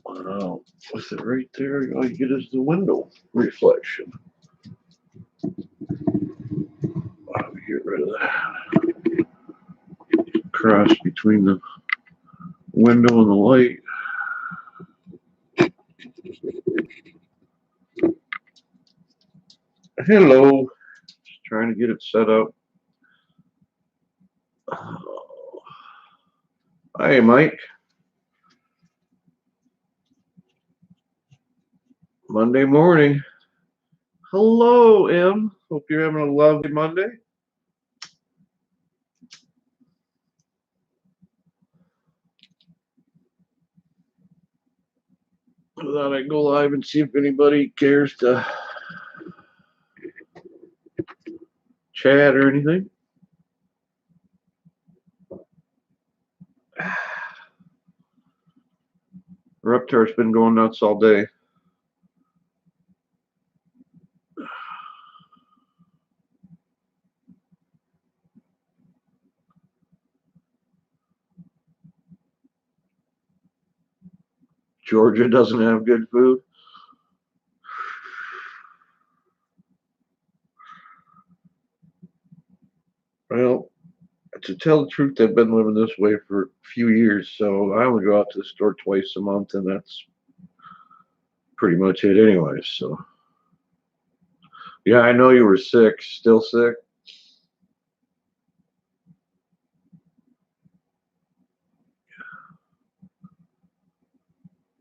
Wow, with it right there, all you get is the window reflection. Wow, get rid of that. Cross between the window and the light. Hello. Just trying to get it set up. Oh. Hi, Mike. Monday morning. Hello, Em. Hope you're having a lovely Monday. I thought I'd go live and see if anybody cares to chat or anything. Reptar's been going nuts all day. Georgia doesn't have good food. Well, to tell the truth, I've been living this way for a few years, so I only go out to the store twice a month, and that's pretty much it anyway. So, yeah, I know you were sick, still sick.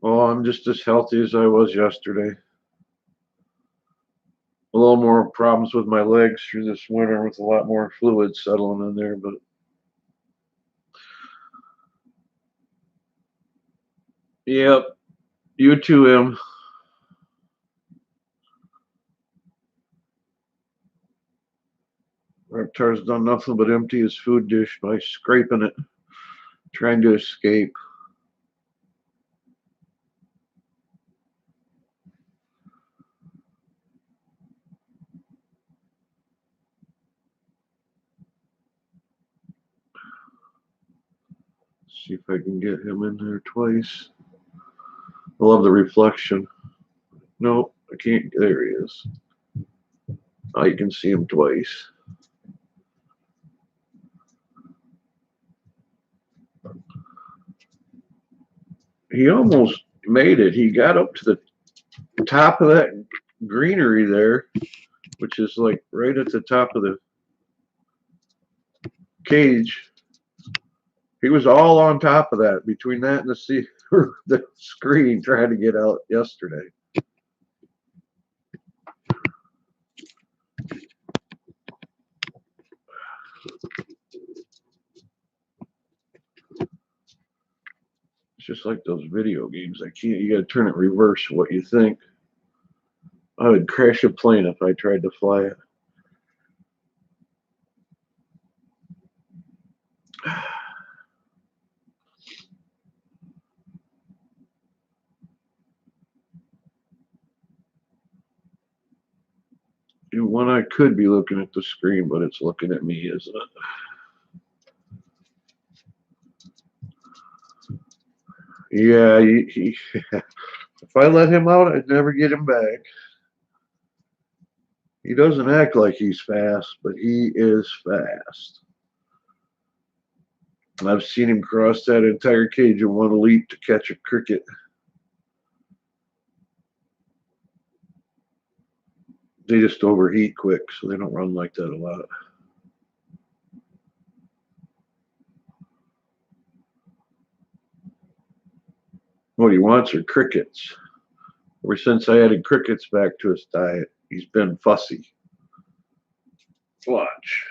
Well, I'm just as healthy as I was yesterday. A little more problems with my legs through this winter with a lot more fluid settling in there, but yep, you too, Em. Reptar's done nothing but empty his food dish by scraping it, trying to escape. See if I can get him in there twice. I love the reflection. Nope, I can't. There he is. I can see him twice. He almost made it. He got up to the top of that greenery there, which is like right at the top of the cage. He was all on top of that, between that and the screen, trying to get out yesterday. It's just like those video games. I can't. You got to turn it reverse what you think. I would crash a plane if I tried to fly it. One, I could be looking at the screen, but it's looking at me, isn't it? Yeah, if I let him out, I'd never get him back. He doesn't act like he's fast, but he is fast. I've seen him cross that entire cage in one leap to catch a cricket. They just overheat quick, so they don't run like that a lot. What he wants are crickets. Ever since I added crickets back to his diet, he's been fussy. Watch.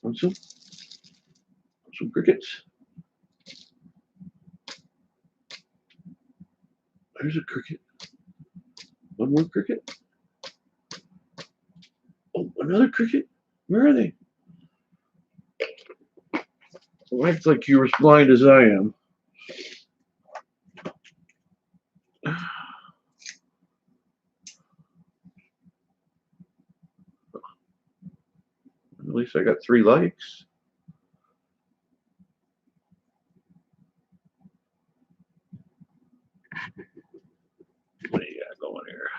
Want some crickets? There's a cricket. One more cricket. Oh, another cricket. Where are they? Well, act like you're as blind as I am. least I got 3 likes. What do you got going here?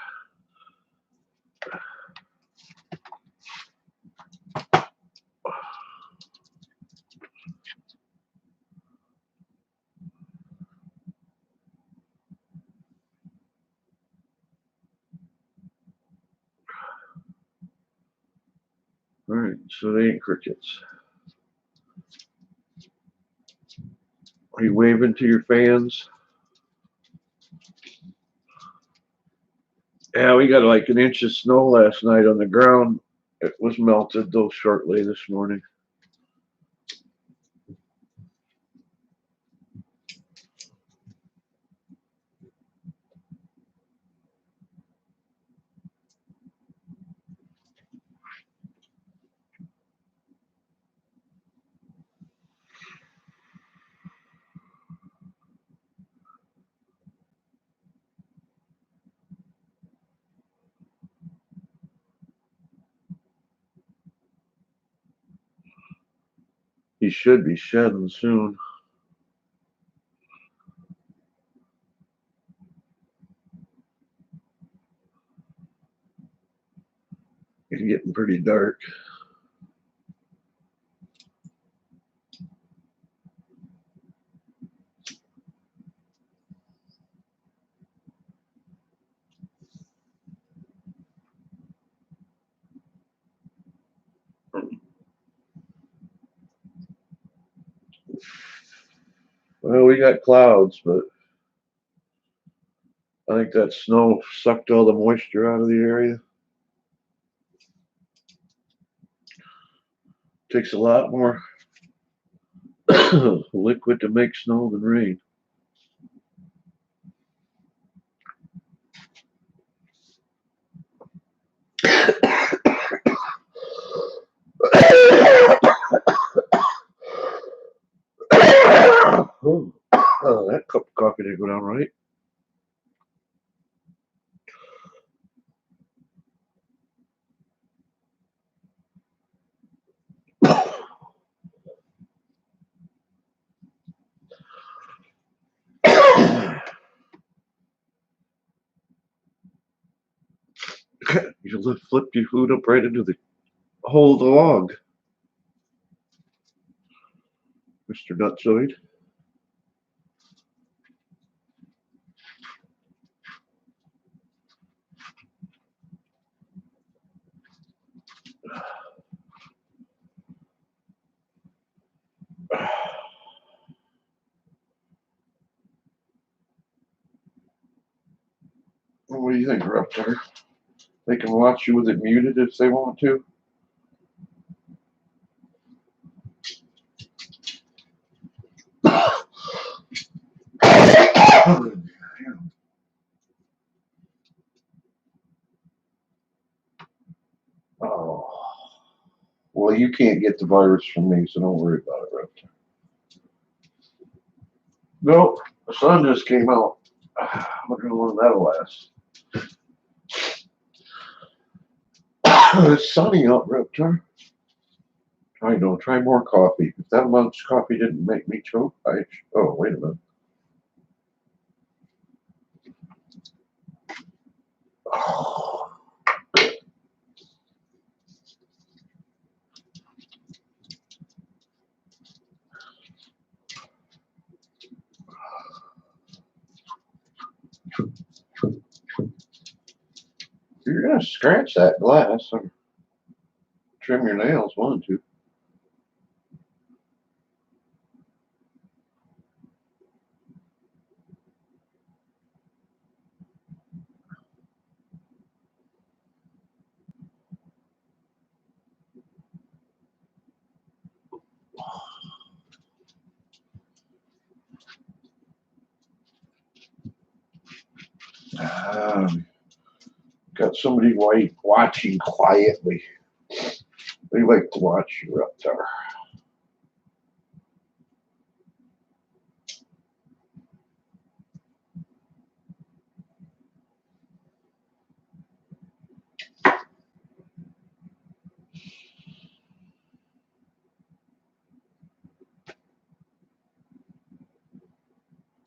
All right, so they ain't crickets. Are you waving to your fans? Yeah, we got like an inch of snow last night on the ground. It was melted though shortly this morning. He should be shedding soon. It's getting pretty dark. Well, we got clouds, but I think that snow sucked all the moisture out of the area. Takes a lot more liquid to make snow than rain. Oh, that cup of coffee didn't go down right. You flipped your food up right into the hole of the log, Mr. Nutsoid. What do you think, Raptor? They can watch you with it muted if they want to. Oh. Well, you can't get the virus from me, so don't worry about it, Raptor. Nope, the sun just came out. Look how long that'll last. It's sunny out, Raptor. I know, try more coffee. If that much coffee didn't make me choke, oh, wait a minute. Oh. You're gonna scratch that glass or trim your nails, one, two. Got somebody watching quietly. They like to watch you up there.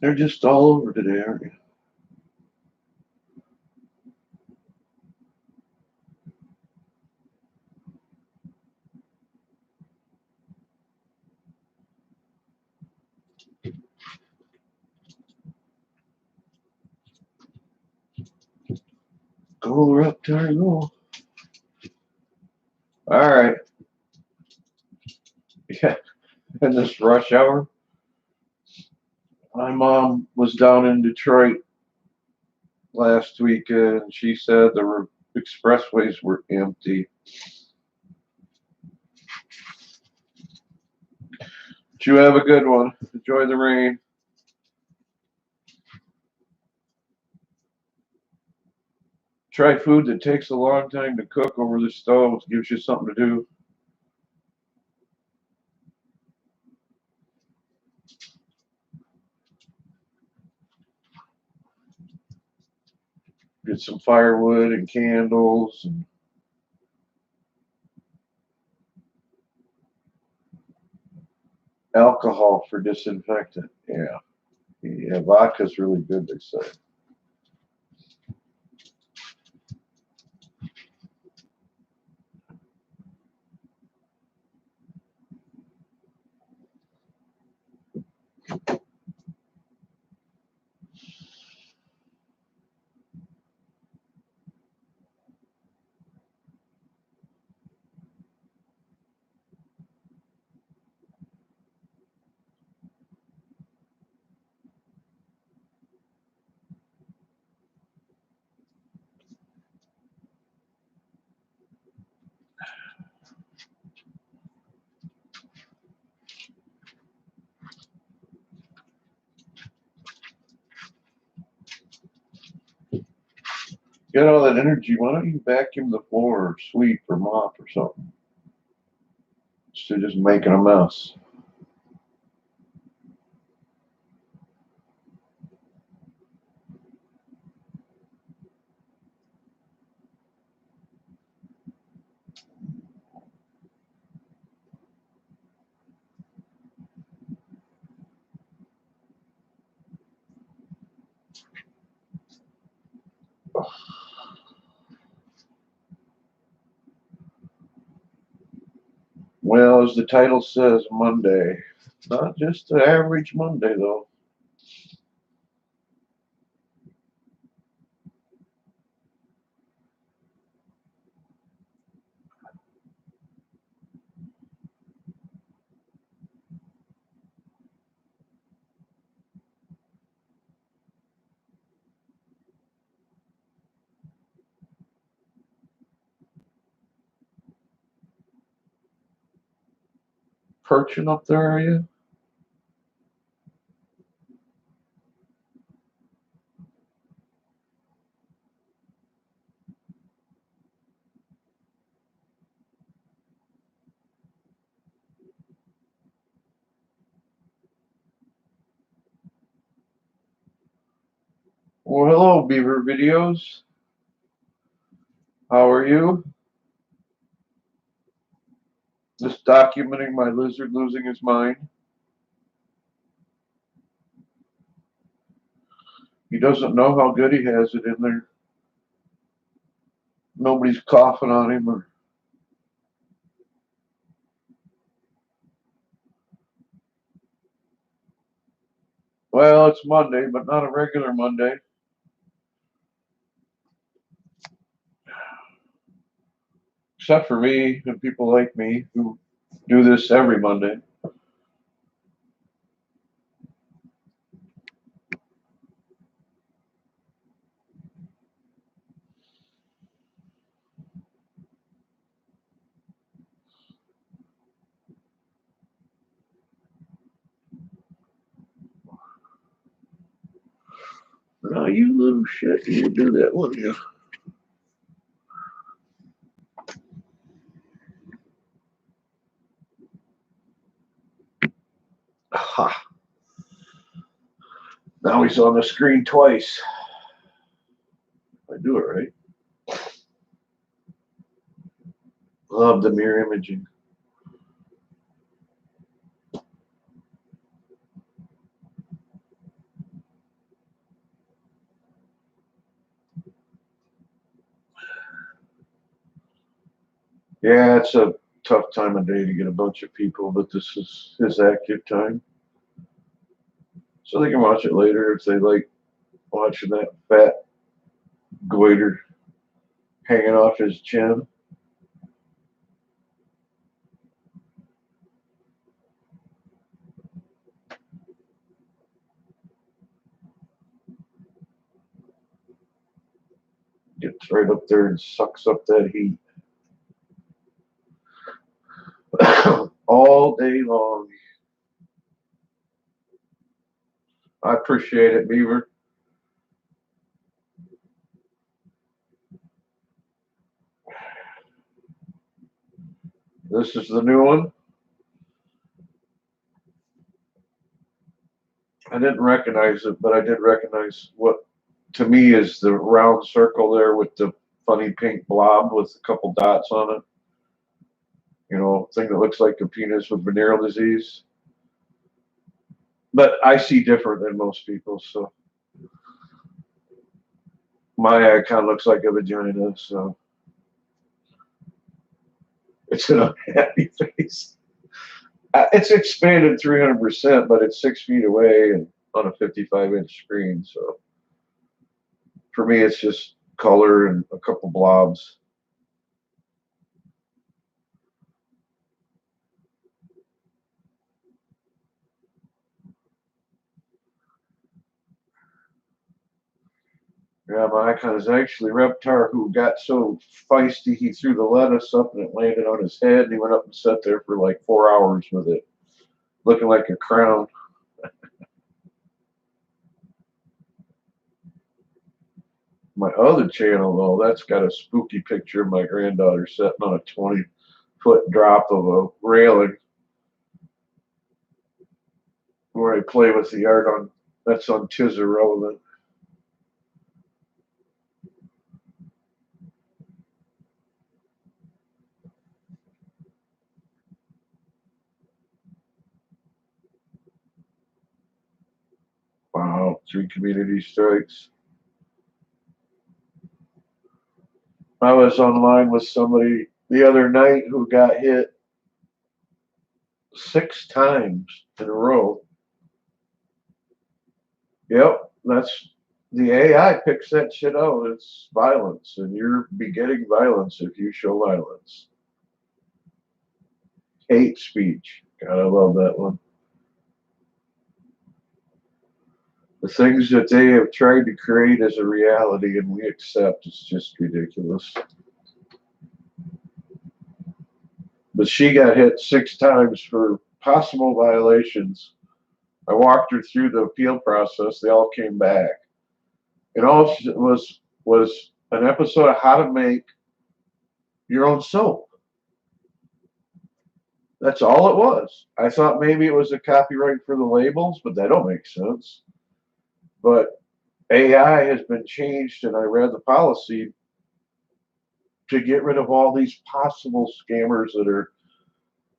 They're just all over today, aren't you? Go, Reptar, go. All right. Yeah, in this rush hour. My mom was down in Detroit last week, and she said the expressways were empty. But you have a good one. Enjoy the rain. Try food that takes a long time to cook over the stove. Gives you something to do. Get some firewood and candles and alcohol for disinfectant. Yeah. Yeah, vodka's really good, they say. Get all that energy. Why don't you vacuum the floor or sweep or mop or something? Instead of just making a mess. Well, as the title says, Monday. Not just an average Monday, though. Perching up there, are you? Well, hello, Beaver Videos. How are you? Just documenting my lizard losing his mind. He doesn't know how good he has it in there. Nobody's coughing on him or well, it's Monday, but not a regular Monday. Except for me and people like me who do this every Monday. No, you little shit, you would do that, wouldn't you? Ha. Now he's on the screen twice. I do it right. Love the mirror imaging. Yeah, it's a tough time of day to get a bunch of people, but this is his active time. So they can watch it later if they like watching that fat goiter hanging off his chin. Gets right up there and sucks up that heat all day long. I appreciate it, Beaver. This is the new one. I didn't recognize it, but I did recognize what to me is the round circle there with the funny pink blob with a couple dots on it. You know, thing that looks like a penis with venereal disease. But I see different than most people, so my icon looks like a vagina, so it's an unhappy face. It's expanded 300%, but it's 6 feet away and on a 55-inch screen. So for me, it's just color and a couple blobs. Yeah, my icon is actually Reptar, who got so feisty he threw the lettuce up and it landed on his head. And he went up and sat there for like 4 hours with it, looking like a crown. My other channel, though, that's got a spooky picture of my granddaughter sitting on a 20-foot drop of a railing where I play with the art on. That's on Tis Irrelevant. Wow, 3 community strikes. I was online with somebody the other night who got hit 6 times in a row. Yep, that's the AI picks that shit out. It's violence, and you're begetting violence if you show violence. Hate speech. God, I love that one. The things that they have tried to create as a reality and we accept is just ridiculous. But she got hit 6 times for possible violations. I walked her through the appeal process. They all came back. And all it was an episode of how to make your own soap. That's all it was. I thought maybe it was a copyright for the labels, but that don't make sense. But AI has been changed, and I read the policy to get rid of all these possible scammers that are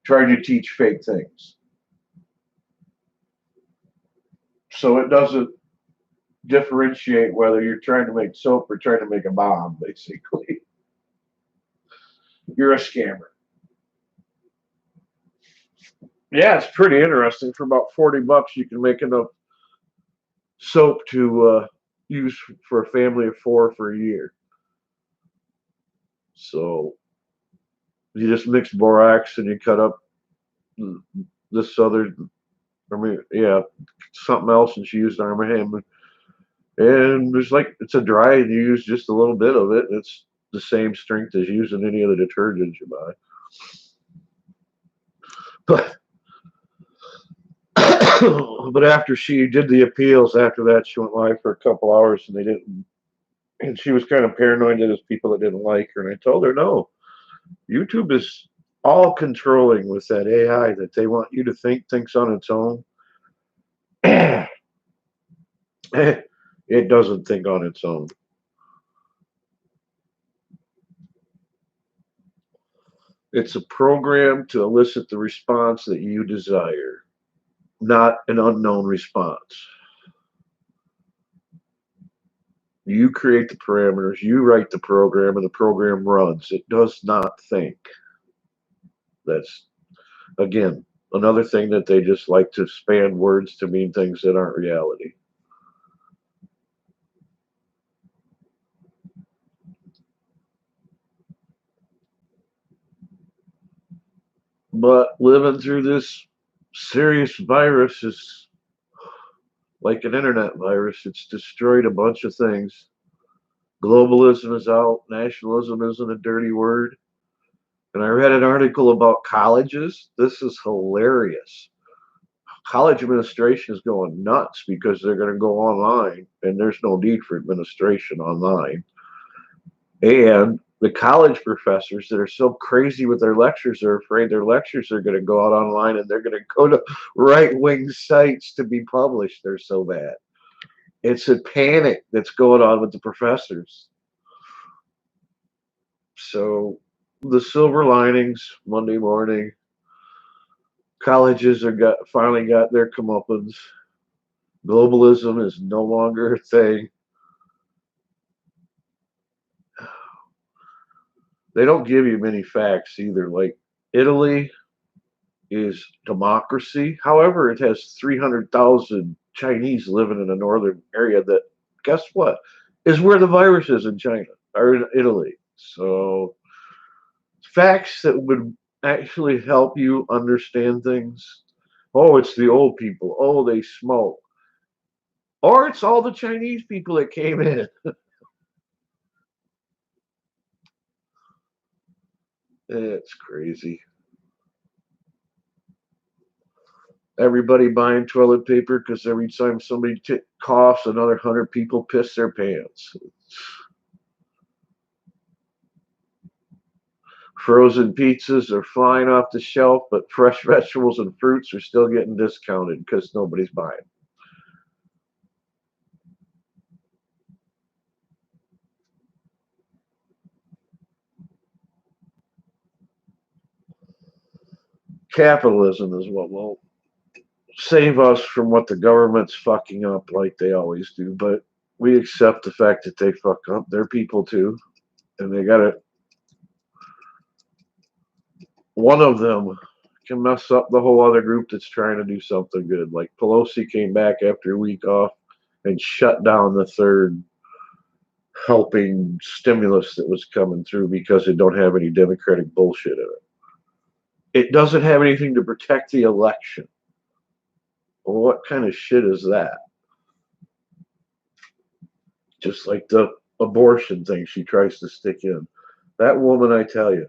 trying to teach fake things. So it doesn't differentiate whether you're trying to make soap or trying to make a bomb, basically. You're a scammer. Yeah, it's pretty interesting. For about $40, you can make enough soap to use for a family of 4 for a year. So you just mix borax and you cut up this other, I mean, yeah, something else, and she used Arm & Hammer. And there's like, it's a dry, and you use just a little bit of it. It's the same strength as using any other detergent you buy. But but after she did the appeals, after that she went live for a couple hours, and they didn't. And she was kind of paranoid that there's people that didn't like her. And I told her, no, YouTube is all controlling with that AI that they want you to thinks on its own. It doesn't think on its own. It's a program to elicit the response that you desire, not an unknown response. You create the parameters, you write the program, and the program runs. It does not think. That's, again, another thing that they just like to span words to mean things that aren't reality. But living through this serious virus is like an internet virus. It's destroyed a bunch of things. Globalism is out. Nationalism isn't a dirty word. And I read an article about colleges. This is hilarious. College administration is going nuts because they're going to go online and there's no need for administration online. And the college professors that are so crazy with their lectures are afraid their lectures are going to go out online and they're going to go to right wing sites to be published. They're so bad. It's a panic that's going on with the professors. So, the silver linings Monday morning, colleges are finally got their comeuppance. Globalism is no longer a thing. They don't give you many facts either. Like Italy is democracy. However, it has 300,000 Chinese living in a northern area that, guess what, is where the virus is in China or in Italy. So, facts that would actually help you understand things. Oh, it's the old people. Oh, they smoke. Or it's all the Chinese people that came in. It's crazy. Everybody buying toilet paper because every time somebody coughs, another 100 people piss their pants. Frozen pizzas are flying off the shelf, but fresh vegetables and fruits are still getting discounted because nobody's buying. Capitalism is what will save us from what the government's fucking up like they always do, but we accept the fact that they fuck up. They're people too, and they gotta. One of them can mess up the whole other group that's trying to do something good. Like Pelosi came back after a week off and shut down the third helping stimulus that was coming through because it don't have any Democratic bullshit in it. It doesn't have anything to protect the election. Well, what kind of shit is that? Just like the abortion thing she tries to stick in. That woman, I tell you,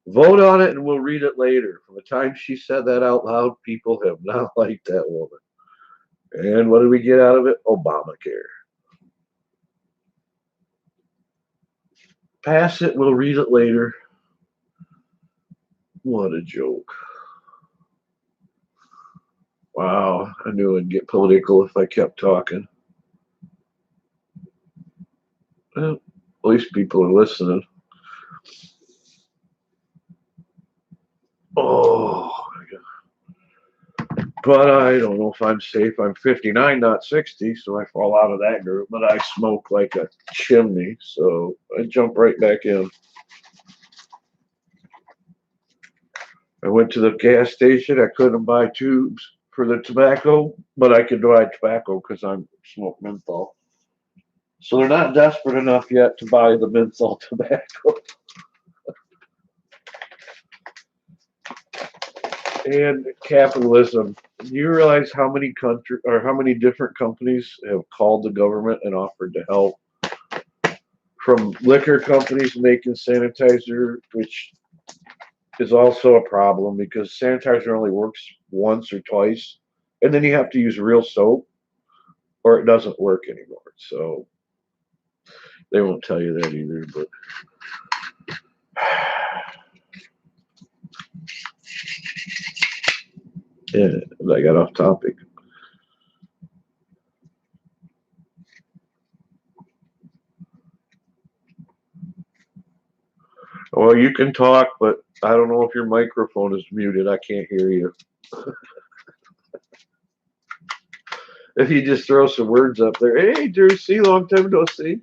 vote on it and we'll read it later. From the time she said that out loud, people have not liked that woman. And what did we get out of it? Obamacare. Pass it, we'll read it later. What a joke. Wow, I knew it'd get political if I kept talking. Well, at least people are listening. Oh, but I don't know if I'm safe. I'm 59, not 60, so I fall out of that group. But I smoke like a chimney, so I jump right back in. I went to the gas station. I couldn't buy tubes for the tobacco, but I could buy tobacco because I'm smoke menthol. So they're not desperate enough yet to buy the menthol tobacco. And capitalism. Do you realize how many country or how many different companies have called the government and offered to help? From liquor companies making sanitizer, which is also a problem because sanitizer only works once or twice, and then you have to use real soap or it doesn't work anymore. So they won't tell you that either. But yeah, I got off topic. Well, you can talk, but I don't know if your microphone is muted. I can't hear you. If you just throw some words up there, hey, Drew, see, long time no see.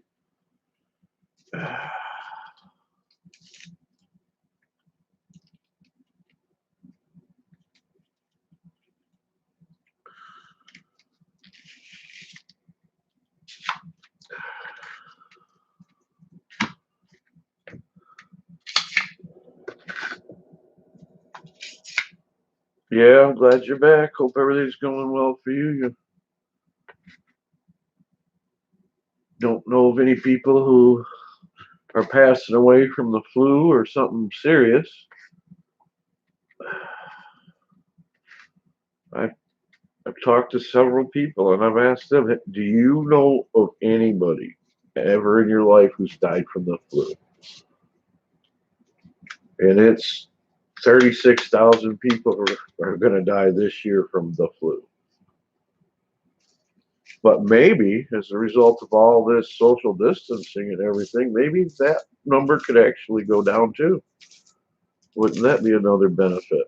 Yeah, I'm glad you're back. Hope everything's going well for you. You don't know of any people who are passing away from the flu or something serious. I've, I've talked to several people and I've asked them, do you know of anybody ever in your life who's died from the flu? And it's 36,000 people are going to die this year from the flu. But maybe as a result of all this social distancing and everything, maybe that number could actually go down too. Wouldn't that be another benefit?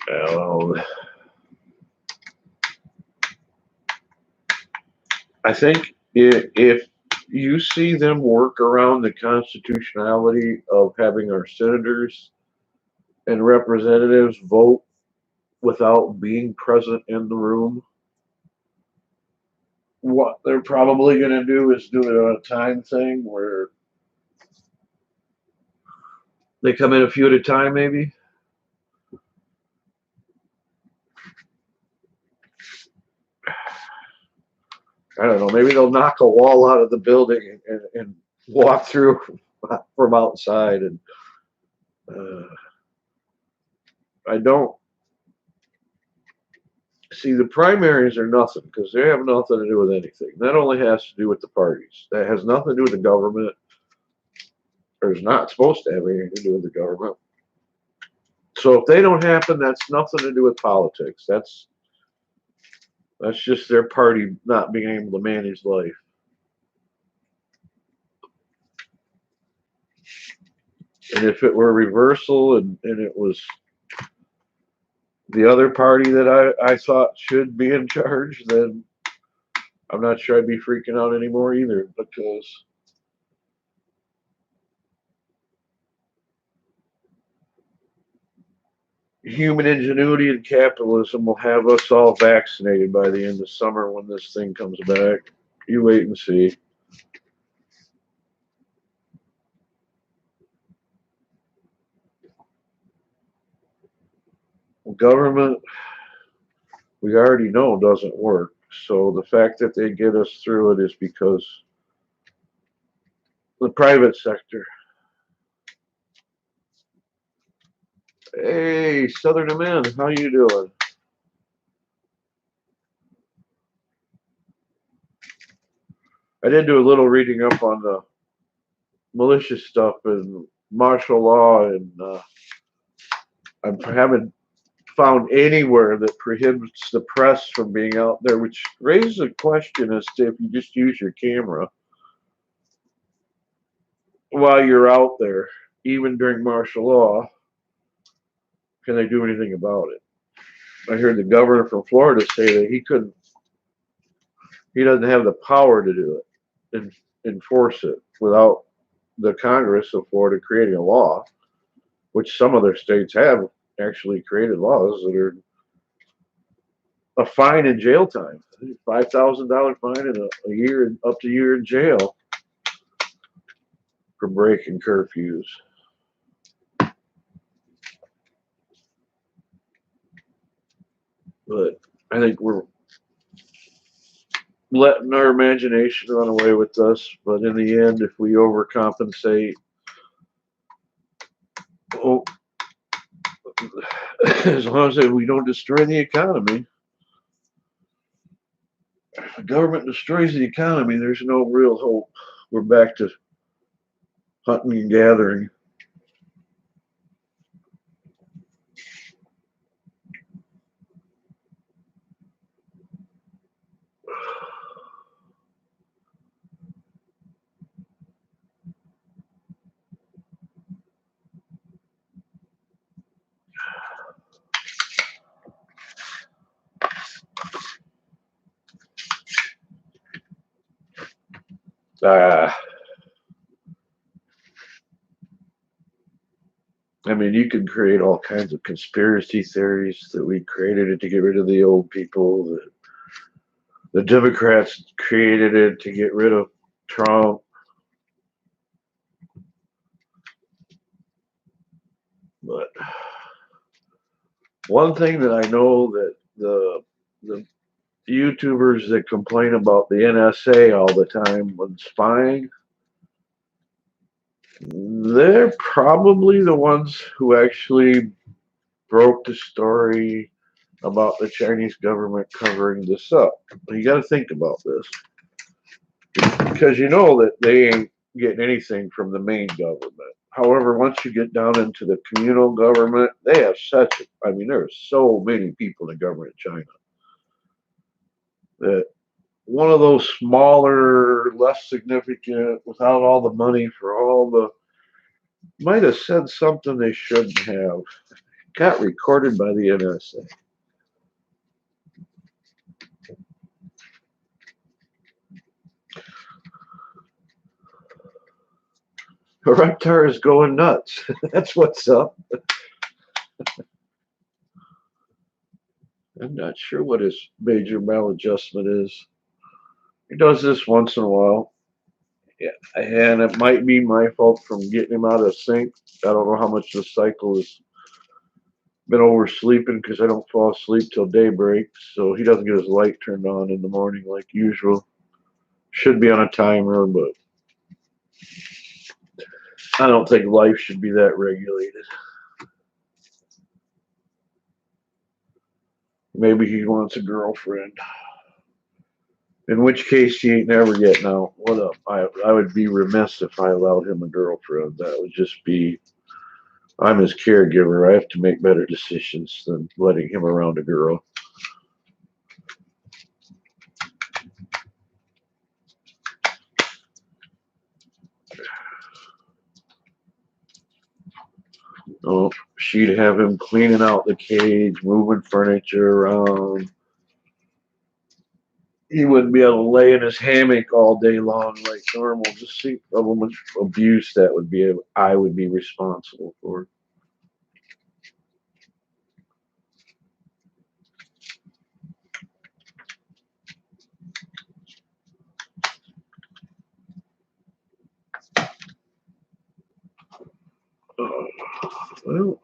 Well, I think if you see them work around the constitutionality of having our senators and representatives vote without being present in the room, what they're probably going to do is do it on a time thing where they come in a few at a time, maybe. I don't know. Maybe they'll knock a wall out of the building and walk through from outside. And I don't see the primaries are nothing because they have nothing to do with anything. That only has to do with the parties. That has nothing to do with the government, or is not supposed to have anything to do with the government. So if they don't happen, that's nothing to do with politics. That's just their party not being able to manage life. And if it were reversal and it was the other party that I thought should be in charge, then I'm not sure I'd be freaking out anymore either because human ingenuity and capitalism will have us all vaccinated by the end of summer when this thing comes back. You wait and see. Government, we already know doesn't work. So the fact that they get us through it is because the private sector. Hey, Southern Man, how you doing? I did do a little reading up on the malicious stuff and martial law, and I haven't found anywhere that prohibits the press from being out there, which raises a question as to if you just use your camera while you're out there, even during martial law, can they do anything about it? I heard the governor from Florida say that he doesn't have the power to do it and enforce it without the Congress of Florida creating a law, which some other states have actually created laws that are a fine and jail time, $5,000 fine and a year, up to a year in jail for breaking curfews. But I think we're letting our imagination run away with us. But in the end, if we overcompensate, oh, as long as we don't destroy the economy, if the government destroys the economy, there's no real hope. We're back to hunting and gathering. And mean, you could create all kinds of conspiracy theories that we created it to get rid of the old people. The Democrats created it to get rid of Trump. But one thing that I know that the YouTubers that complain about the NSA all the time when spying, they're probably the ones who actually broke the story about the Chinese government covering this up. You got to think about this because you know that they ain't getting anything from the main government. However, once you get down into the communal government, they have such, I mean, there's so many people in the government of China that one of those smaller, less significant, without all the money for all the, might have said something they shouldn't have. Got recorded by the NSA. Reptar is going nuts. That's what's up. I'm not sure what his major maladjustment is. He does this once in a while. Yeah, and it might be my fault from getting him out of sync. I don't know how much the cycle has been oversleeping because I don't fall asleep till daybreak, so he doesn't get his light turned on in the morning like usual. Should be on a timer, but I don't think life should be that regulated. Maybe he wants a girlfriend. In which case, he ain't never getting out. What up? I would be remiss if I allowed him a girlfriend. That would just be. I'm his caregiver. I have to make better decisions than letting him around a girl. Oh, she'd have him cleaning out the cage, moving furniture around. He wouldn't be able to lay in his hammock all day long like normal. Just see how much abuse that would be. I would be responsible for. Well,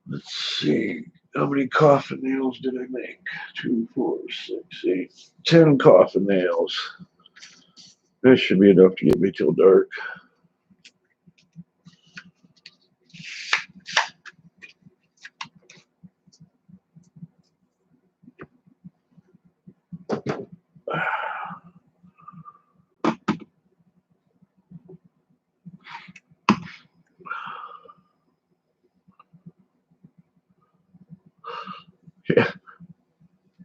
let's see. How many coffin nails did I make? 2, 4, 6, 8, 10 coffin nails. That should be enough to get me till dark. Yeah,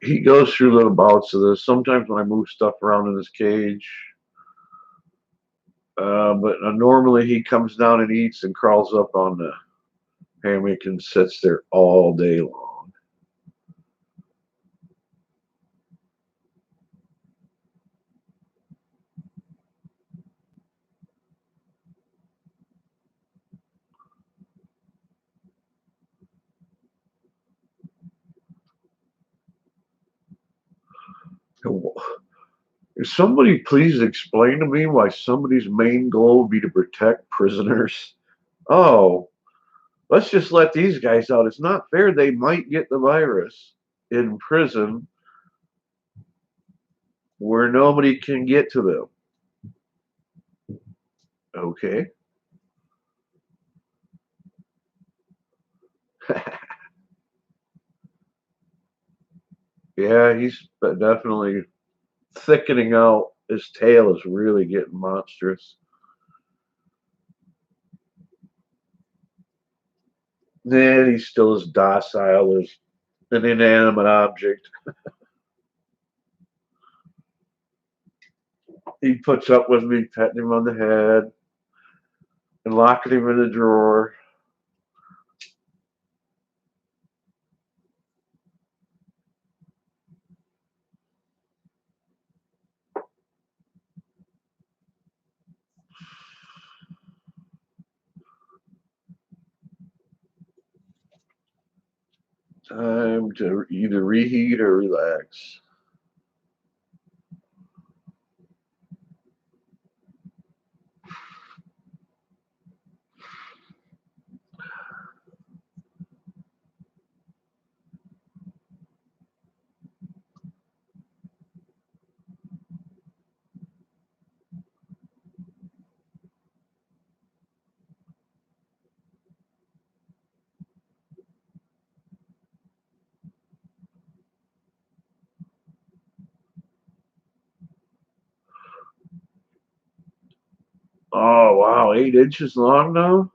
he goes through little bouts of this. Sometimes when I move stuff around in his cage, but normally he comes down and eats and crawls up on the hammock and sits there all day long. If somebody please explain to me why somebody's main goal would be to protect prisoners? Oh, let's just let these guys out. It's not fair. They might get the virus in prison where nobody can get to them. Okay. Yeah, he's definitely thickening out. His tail is really getting monstrous. Then he's still as docile as an inanimate object. He puts up with me petting him on the head and locking him in the drawer. Time to either reheat or relax. Oh wow, 8 inches long now.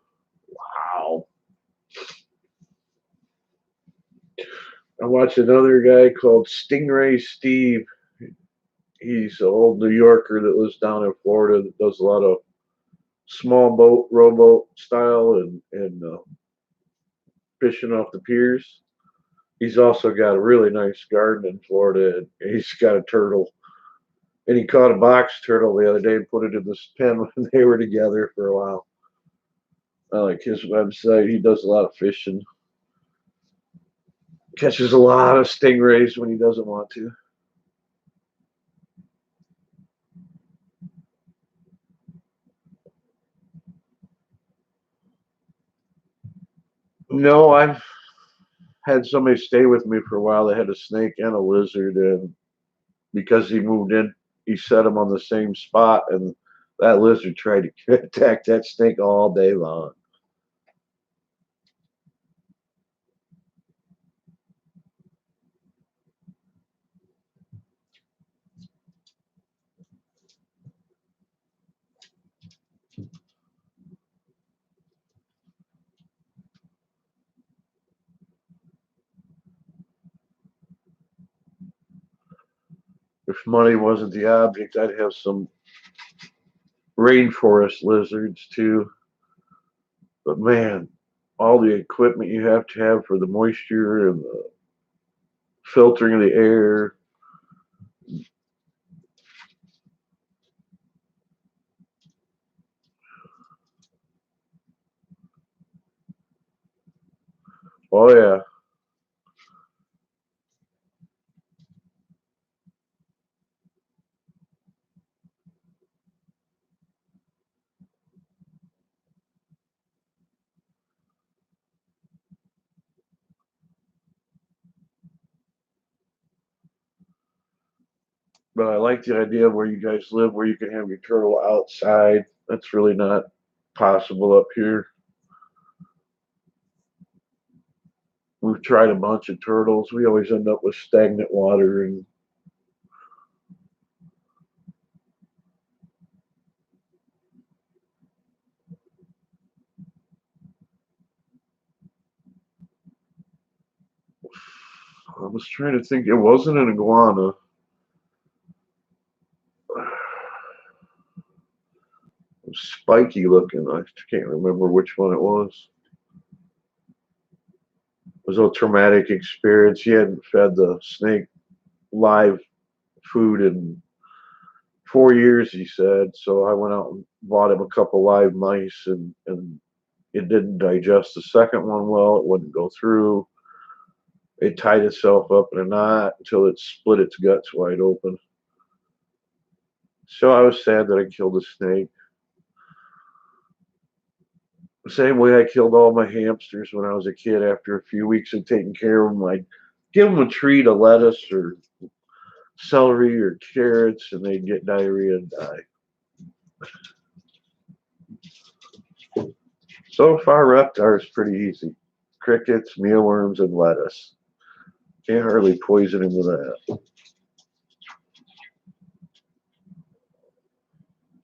Wow. I watched another guy called Stingray Steve. He's an old New Yorker that lives down in Florida that does a lot of small boat, rowboat style and fishing off the piers. He's also got a really nice garden in Florida, and he's got a turtle. And he caught a box turtle the other day and put it in this pen when they were together for a while. I like his website. He does a lot of fishing. Catches a lot of stingrays when he doesn't want to. No, I've had somebody stay with me for a while. They had a snake and a lizard, and because he moved in, he set them on the same spot, and that lizard tried to attack that snake all day long. If money wasn't the object, I'd have some rainforest lizards too. But man, all the equipment you have to have for the moisture and the filtering of the air. Oh yeah. But I like the idea of where you guys live, where you can have your turtle outside. That's really not possible up here. We've tried a bunch of turtles. We always end up with stagnant water, and I was trying to think. It wasn't an iguana. It was spiky looking. I can't remember which one it was. It was a traumatic experience. He hadn't fed the snake live food in 4 years, he said. So I went out and bought him a couple live mice, and it didn't digest the second one well. It wouldn't go through. It tied itself up in a knot until it split its guts wide open. So I was sad that I killed the snake. The same way I killed all my hamsters when I was a kid. After a few weeks of taking care of them, I'd give them a treat of lettuce or celery or carrots, and they'd get diarrhea and die. So far, Reptar is pretty easy. Crickets, mealworms, and lettuce. Can't hardly poison him with that.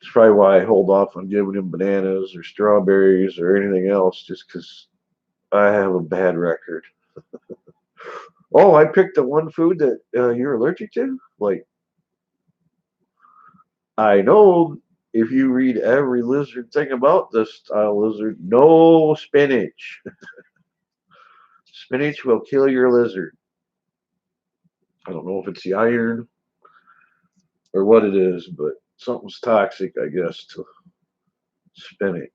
It's probably why I hold off on giving him bananas or strawberries or anything else, just because I have a bad record. Oh, I picked the one food that you're allergic to? Like, I know if you read every lizard thing about this style lizard, no spinach. Spinach will kill your lizard. I don't know if it's the iron or what it is, but something's toxic, I guess, to spinach.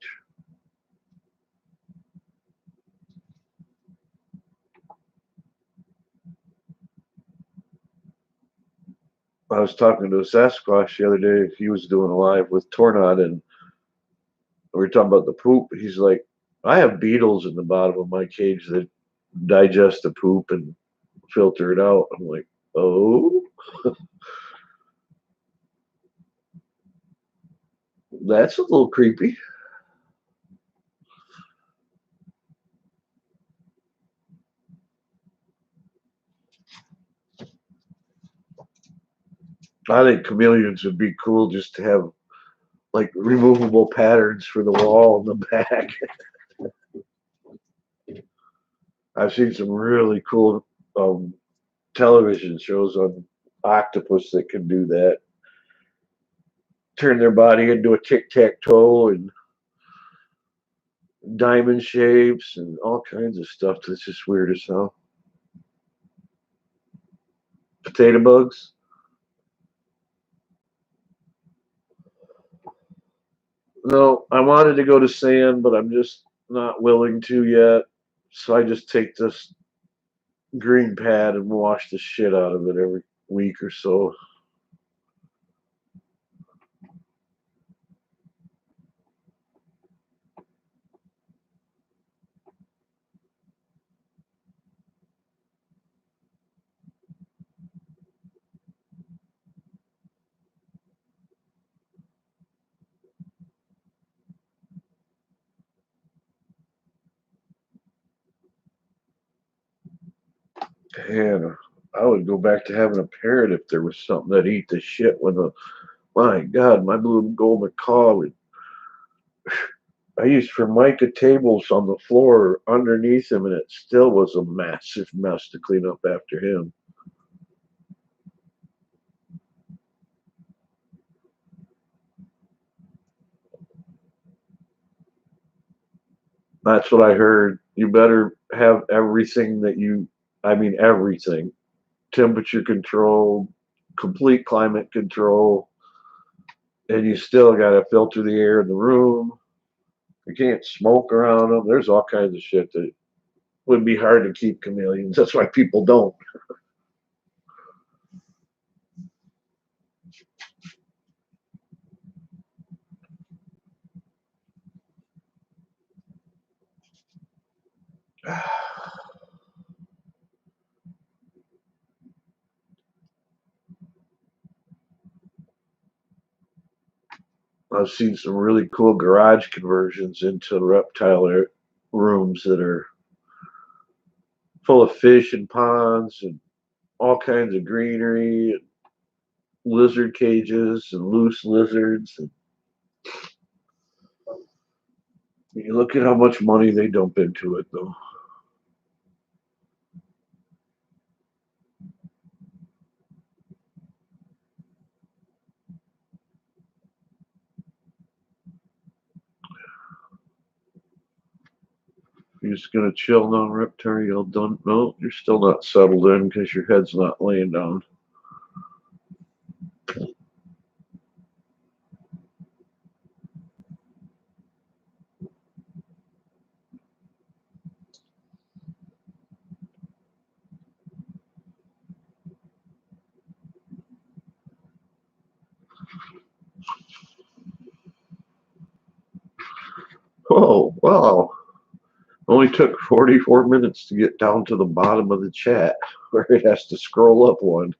I was talking to a Sasquatch the other day. He was doing a live with Tornad, and we were talking about the poop. He's like, I have beetles in the bottom of my cage that digest the poop and filter it out. I'm like, oh, that's a little creepy. I think chameleons would be cool just to have like removable patterns for the wall in the back. I've seen some really cool um, television shows on octopus that can do that. Turn their body into a tic tac toe and diamond shapes and all kinds of stuff that's just weird as hell. Potato bugs. No, I wanted to go to sand, but I'm just not willing to yet. So I just take this green pad and wash the shit out of it every week or so. And I would go back to having a parrot if there was something that eat the shit when the my God, my blue and gold macaw would. I used Formica tables on the floor underneath him, and it still was a massive mess to clean up after him. That's what I heard. You better have everything that you, I mean, everything temperature control, complete climate control, and you still got to filter the air in the room. You can't smoke around them. There's all kinds of shit that would be hard to keep chameleons. That's why people don't. I've seen some really cool garage conversions into reptile rooms that are full of fish and ponds and all kinds of greenery and lizard cages and loose lizards. And you look at how much money they dump into it, though. You're just gonna chill now, Reptar. You all done? No, you're still not settled in because your head's not laying down. Oh, wow. Only took 44 minutes to get down to the bottom of the chat where it has to scroll up one.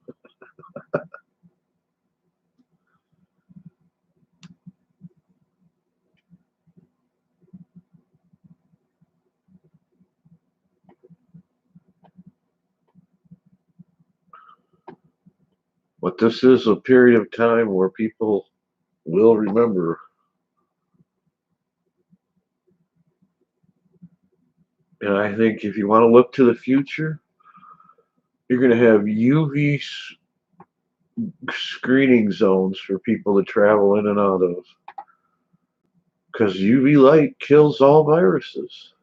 But this is a period of time where people will remember. And I think if you want to look to the future, you're going to have UV screening zones for people to travel in and out of because UV light kills all viruses.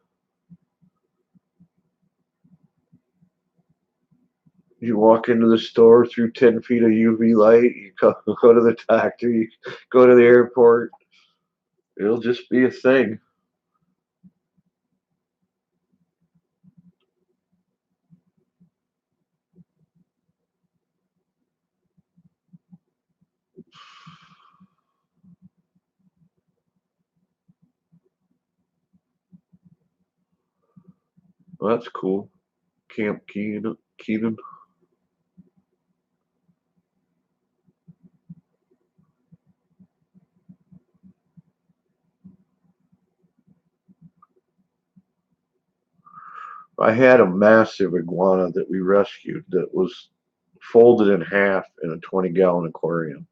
You walk into the store through 10 feet of UV light, you go to the doctor, you go to the airport, it'll just be a thing. Well, that's cool. Camp Keenan. I had a massive iguana that we rescued that was folded in half in a 20-gallon aquarium.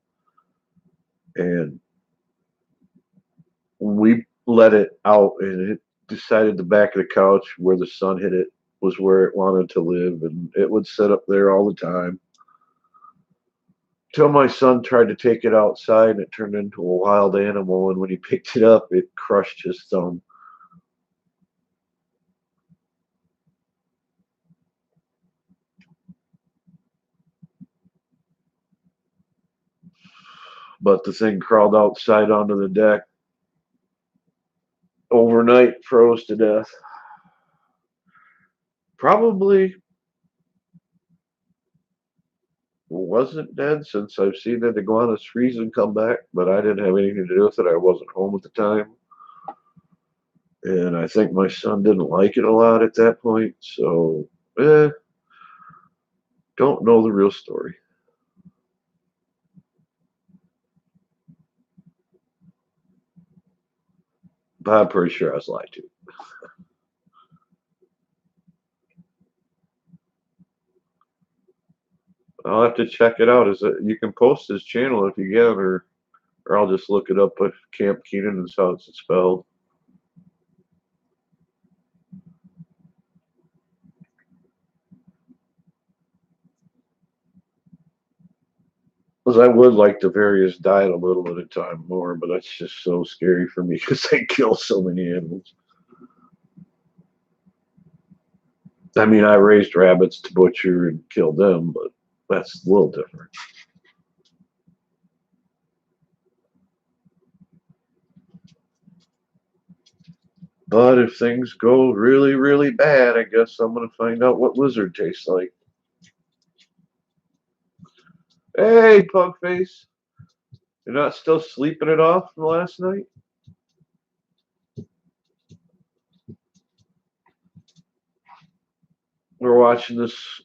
And we let it out, and it decided the back of the couch where the sun hit it was where it wanted to live, and it would sit up there all the time. Till my son tried to take it outside, and it turned into a wild animal. And when he picked it up, it crushed his thumb. But the thing crawled outside onto the deck overnight, froze to death. Probably wasn't dead, since I've seen the iguanas freeze and come back, but I didn't have anything to do with it. I wasn't home at the time. And I think my son didn't like it a lot at that point. So, don't know the real story. But I'm pretty sure I was lied to. I'll have to check it out. Is it, you can post his channel if you get it, or I'll just look it up with Camp Keenan and how it's spelled. Because I would like the various diet a little at a time more, but that's just so scary for me because they kill so many animals. I mean, I raised rabbits to butcher and kill them, but that's a little different. But if things go really, really bad, I guess I'm going to find out what lizard tastes like. Hey, Pugface. You're not still sleeping it off from last night? We're watching this.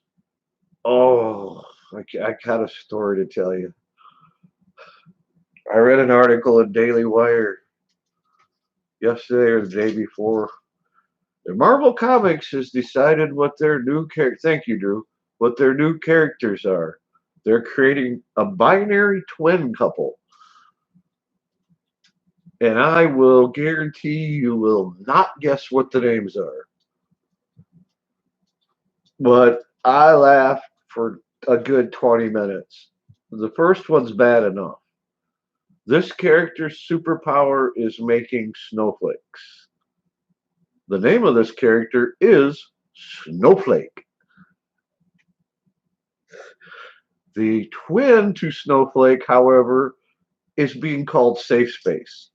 Oh, I got a story to tell you. I read an article in Daily Wire yesterday or the day before. Marvel Comics has decided what their new character. Thank you, Drew. What their new characters are. They're creating a binary twin couple, and I will guarantee you will not guess what the names are. But I laughed for a good 20 minutes. The first one's bad enough. This character's superpower is making snowflakes. The name of this character is Snowflake. The twin to Snowflake, however, is being called Safe Space.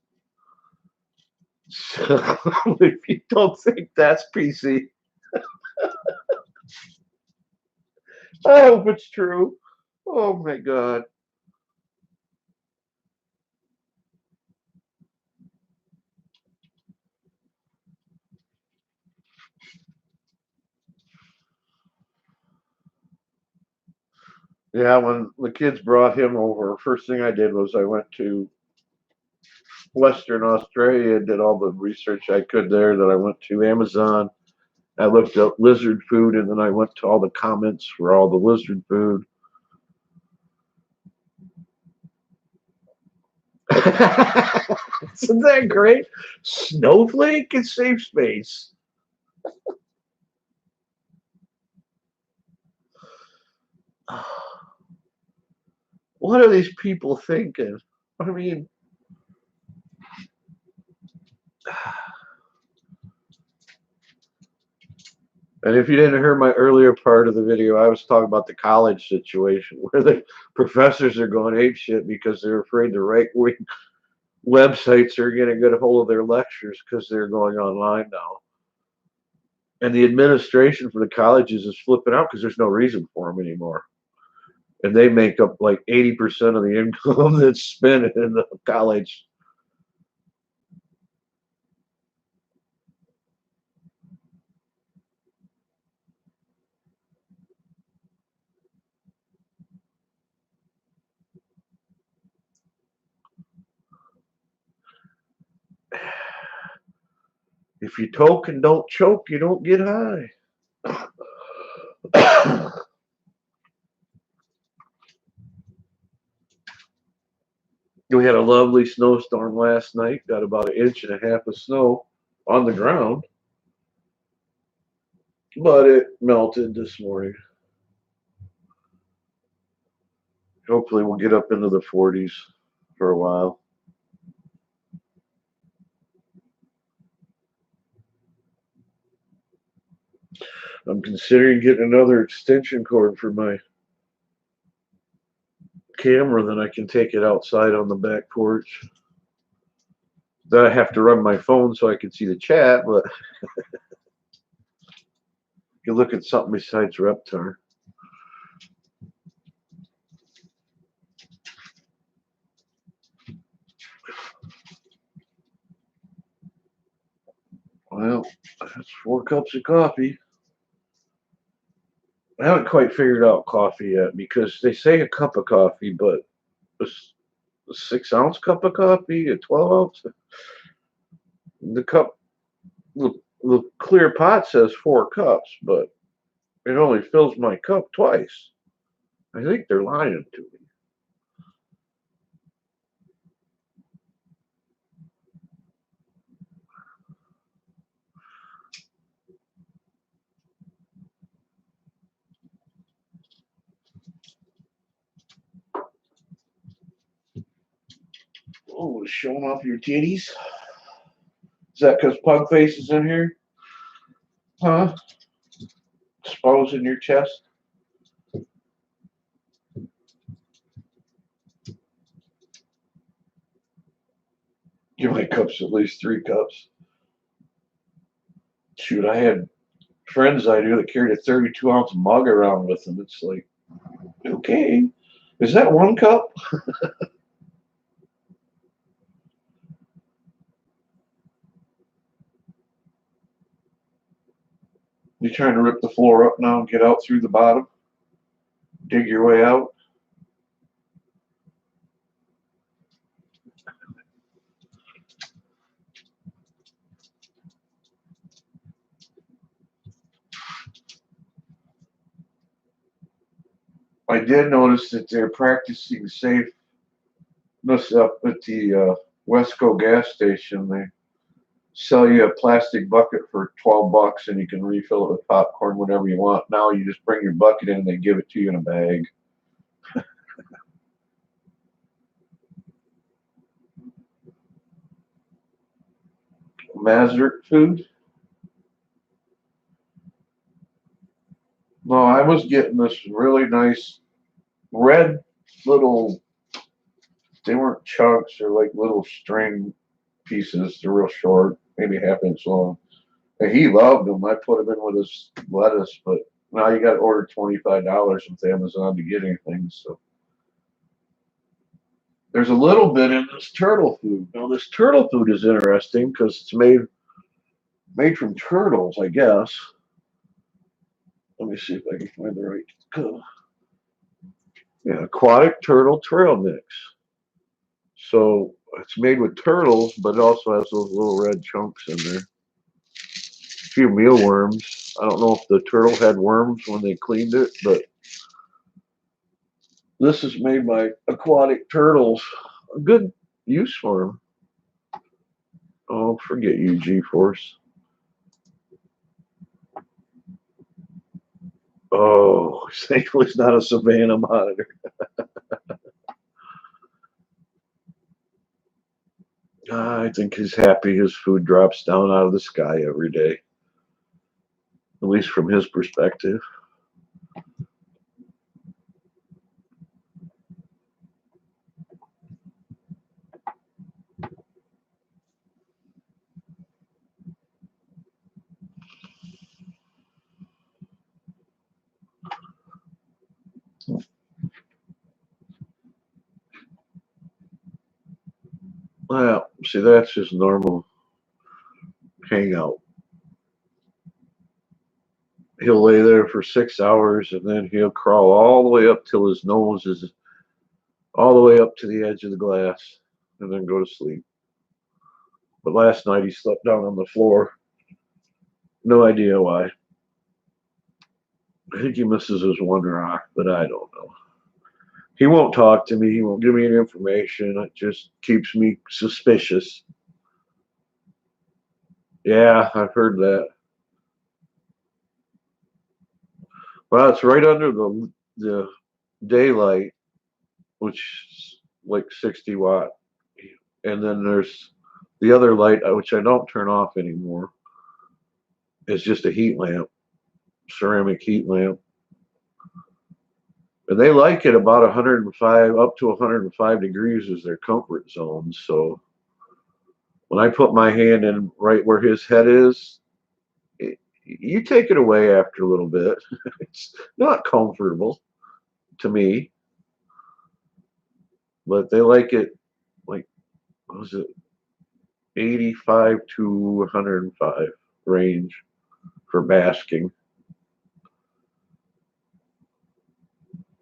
So if you don't think that's PC, I hope it's true. Oh my God. Yeah, when the kids brought him over, first thing I did was I went to Western Australia and did all the research I could there. That I went to Amazon. I looked up lizard food, and then I went to all the comments for all the lizard food. Isn't that great? Snowflake and Safe Space. What are these people thinking? I mean, and if you didn't hear my earlier part of the video, I was talking about the college situation where the professors are going ape shit because they're afraid the right wing websites are going to get a hold of their lectures because they're going online now. And the administration for the colleges is flipping out because there's no reason for them anymore. And they make up like 80% of the income that's spent in the college. If you toke and don't choke, you don't get high. We had a lovely snowstorm last night. Got about 1.5 inches of snow on the ground, but it melted this morning. Hopefully, we'll get up into the 40s for a while. I'm considering getting another extension cord for my camera, then I can take it outside on the back porch. Then I have to run my phone so I can see the chat, but you look at something besides Reptar. Well, that's 4 cups of coffee. I haven't quite figured out coffee yet because they say a cup of coffee, but a 6 ounce cup of coffee, a 12 ounce. The cup, the clear pot says 4 cups, but it only fills my cup twice. I think they're lying to me. Oh, showing off your titties? Is that because Pugface is in here? Huh? Exposing your chest? Give my cups at least 3 cups. Shoot, I had friends I knew that carried a 32-ounce mug around with them. It's like, okay, is that 1 cup? You trying to rip the floor up now and get out through the bottom? Dig your way out? I did notice that they're practicing safeness up at the Wesco gas station. They sell you a plastic bucket for $12 and you can refill it with popcorn whenever you want. Now you just bring your bucket in and they give it to you in a bag. Mazert food? No, I was getting this really nice red little, they weren't chunks, they're like little string pieces. They're real short, maybe ½ inch long. And he loved them. I put them in with his lettuce, but now you got to order $25 with Amazon to get anything. So there's a little bit in this turtle food. Now this turtle food is interesting because it's made from turtles, I guess. Let me see if I can find the right. Yeah, aquatic turtle trail mix. So it's made with turtles, but it also has those little red chunks in there. A few mealworms. I don't know if the turtle had worms when they cleaned it, but this is made by Aquatic Turtles. A good use for them. Oh, forget you, G-Force. Oh, thankfully it's not a Savannah monitor. I think he's happy his food drops down out of the sky every day, at least from his perspective. Well, see, that's his normal hangout. He'll lay there for 6 hours and then he'll crawl all the way up till his nose is all the way up to the edge of the glass and then go to sleep. But last night he slept down on the floor No idea why. I think he misses his one rock, but I don't know. He won't talk to me. He won't give me any information. It just keeps me suspicious. Yeah, I've heard that. Well, it's right under the daylight, which is like 60 watt, and then there's the other light, which I don't turn off anymore. It's just a heat lamp, ceramic heat lamp, and they like it about 105 up to 105 degrees is their comfort zone. So when I put my hand in right where his head is, you take it away after a little bit. It's not comfortable to me, but they like it like, what was it, 85 to 105 range for basking.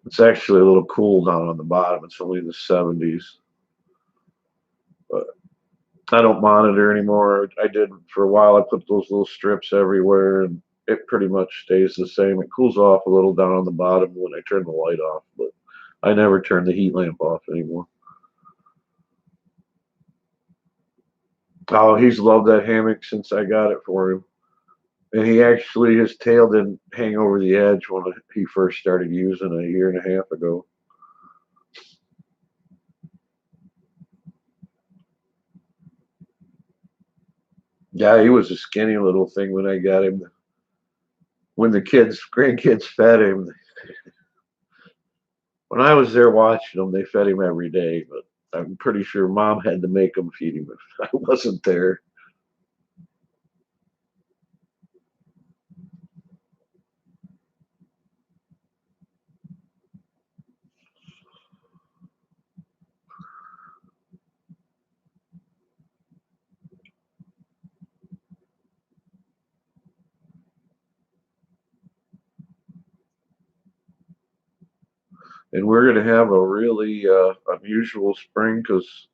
It's actually a little cool down on the bottom. It's only the 70s, but I don't monitor anymore. I did for a while. I put those little strips everywhere, and it pretty much stays the same. It cools off a little down on the bottom when I turn the light off, but I never turn the heat lamp off anymore. Oh, he's loved that hammock since I got it for him. And he actually, his tail didn't hang over the edge when he first started using it a year and a half ago. Yeah, he was a skinny little thing when I got him. When the grandkids fed him, when I was there watching him, they fed him every day, but I'm pretty sure mom had to make them feed him if I wasn't there. And we're going to have a really unusual spring because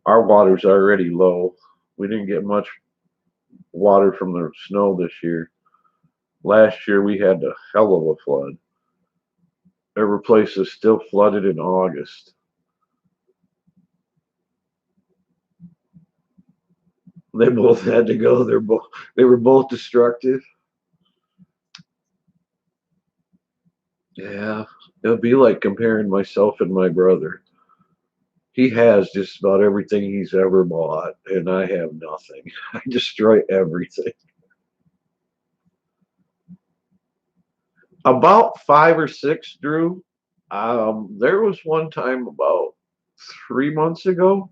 our water's already low. We didn't get much water from the snow this year. Last year we had a hell of a flood. There were places still flooded in August. They both had to go. They were both destructive. Yeah, it'll be like comparing myself and my brother. He has just about everything he's ever bought, and I have nothing. I destroy everything. About five or six, Drew. There was one time about 3 months ago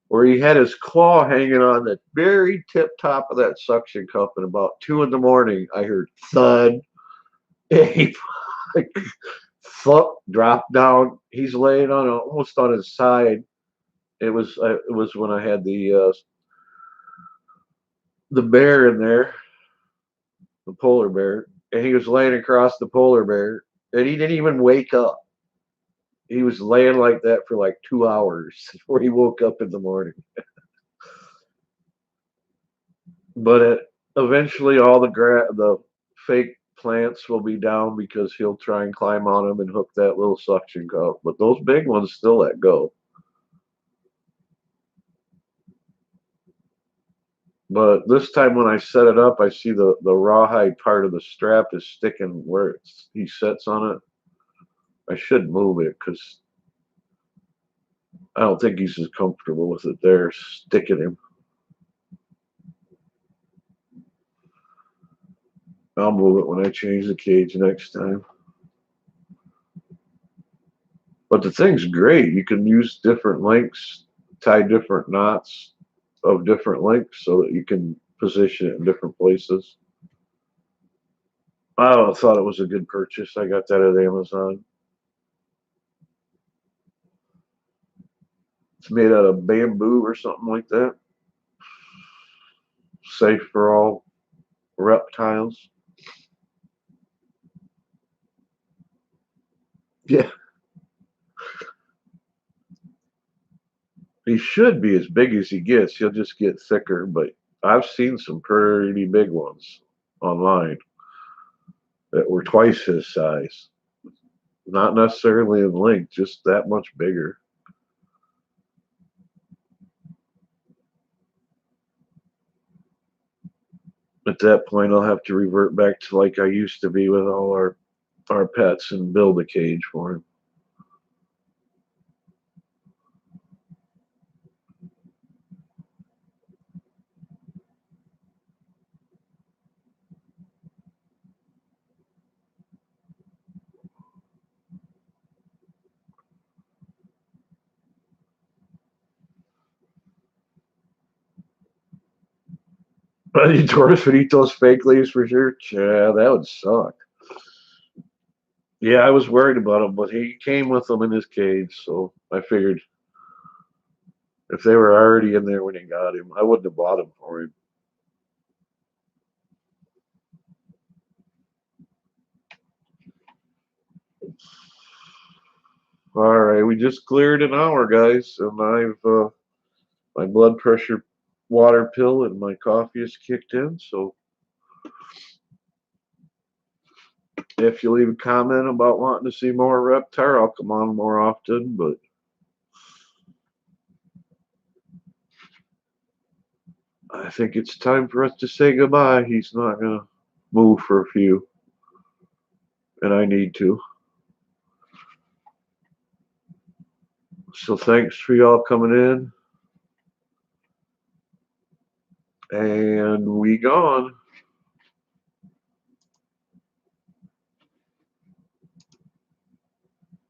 where he had his claw hanging on the very tip top of that suction cup, and about 2 in the morning, I heard thud. And he flop dropped down. He's laying on almost on his side. It was when I had the bear in there, the polar bear, and he was laying across the polar bear, and he didn't even wake up. He was laying like that for like 2 hours before he woke up in the morning. But eventually, all the fake plants will be down because he'll try and climb on them and hook that little suction cup. But those big ones still let go. But this time when I set it up, I see the rawhide part of the strap is sticking where he sits on it. I should move it because I don't think he's as comfortable with it there sticking him. I'll move it when I change the cage next time. But the thing's great. You can use different lengths, tie different knots of different lengths so that you can position it in different places. I thought it was a good purchase. I got that at Amazon. It's made out of bamboo or something like that. Safe for all reptiles. Yeah, he should be as big as he gets. He'll just get thicker, but I've seen some pretty big ones online that were twice his size. Not necessarily in length, just that much bigger. At that point, I'll have to revert back to like I used to be with all our pets and build a cage for him. But you Tortoise would eat those fake leaves for sure. Yeah, that would suck. Yeah, I was worried about him, but he came with them in his cage, so I figured if they were already in there when he got him, I wouldn't have bought him for him. All right, we just cleared an hour, guys, and I've my blood pressure water pill and my coffee has kicked in. So if you leave a comment about wanting to see more Reptar, I'll come on more often. But I think it's time for us to say goodbye. He's not gonna move for a few, and I need to. So thanks for y'all coming in, and we gone.